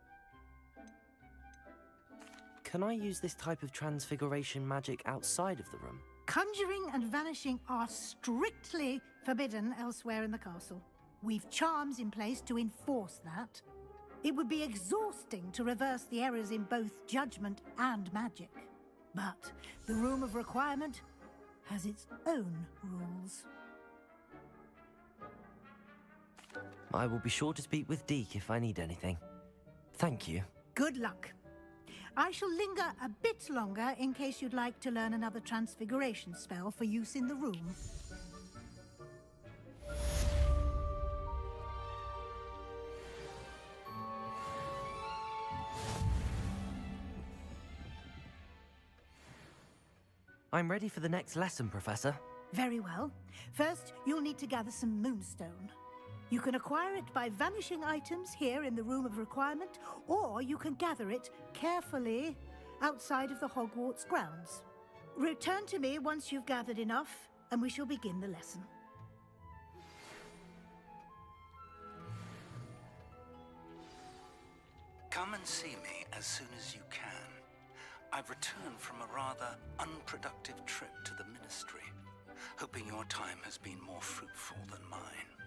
Can I use this type of transfiguration magic outside of the room? Conjuring and vanishing are strictly forbidden elsewhere in the castle. We've charms in place to enforce that. It would be exhausting to reverse the errors in both judgment and magic. But the Room of Requirement has its own rules. I will be sure to speak with Deke if I need anything. Thank you. Good luck. I shall linger a bit longer in case you'd like to learn another transfiguration spell for use in the room. I'm ready for the next lesson, Professor. Very well. First, you'll need to gather some moonstone. You can acquire it by vanishing items here in the Room of Requirement, or you can gather it carefully outside of the Hogwarts grounds. Return to me once you've gathered enough, and we shall begin the lesson. Come and see me as soon as you can. I've returned from a rather unproductive trip to the Ministry, hoping your time has been more fruitful than mine.